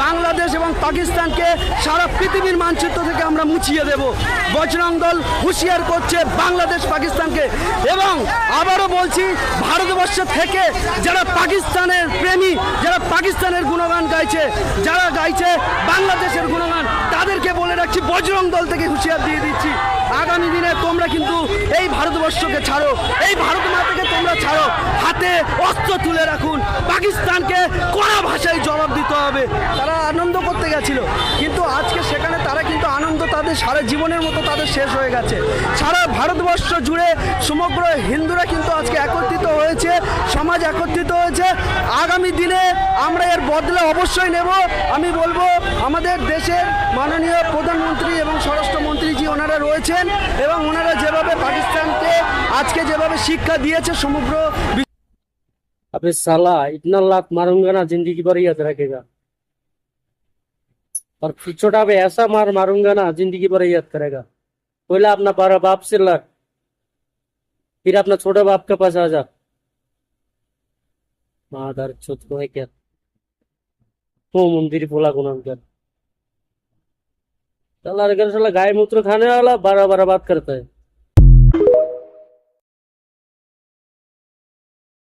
বাংলাদেশ এবং পাকিস্তানকে সারা পৃথিবীর মানচিত্র থেকে আমরা মুছিয়ে দেব। বজরং দল হুঁশিয়ার করছে বাংলাদেশ পাকিস্তানকে। এবং আবারও বলছি, ভারতবর্ষ থেকে যারা পাকিস্তানের প্রেমী, যারা পাকিস্তানের গুণগান গাইছে, যারা গাইছে বাংলাদেশের গুণগান, তাদেরকে বলে রাখছি, বজরং দল থেকে হুঁশিয়ার দিয়ে দিচ্ছি, আগামী দিনে তোমরা কিন্তু এই ভারতবর্ষকে ছাড়ো, এই ভারত মাতাকে তোমরা ছাড়ো, হাতে অস্ত্র তুলে রাখুন। পাকিস্তানকে কড়া ভাষায় জবাব দিতে হবে। তারা আনন্দ করতে গেছিল, কিন্তু আজকে সেখানে তারা কিন্তু আনন্দ তাদের সারা জীবনের মতো তাদের শেষ হয়ে গেছে। সারা ভারতবর্ষ জুড়ে সমগ্র হিন্দুরা কিন্তু আজকে একত্রিত হয়েছে, সমাজ একত্রিত হয়েছে। আগামী দিনে আমরা এর বদলা অবশ্যই নেব। আমি বলবো আমাদের দেশের মাননীয় প্রধানমন্ত্রী এবং স্বরাষ্ট্রমন্ত্রীজি ওনারা রয়েছেন, এবং ওনারা যেভাবে পাকিস্তানকে আজকে যেভাবে শিক্ষা দিয়েছে সমগ্র। अबे साला इतना लात मारूंगा ना जिंदगी भर याद रखेगा। और फिर छोटा पे ऐसा मार मारूंगा ना जिंदगी भर याद करेगा। पहले अपना बड़ा बाप से लड़, फिर अपना छोटा बाप के पास आ जा। मादर चोद को है क्या वो मंदिर बोला गुनाह कर साला, अगर साला गाय मूत्र खाने वाला बड़ा बड़ा बात करता है।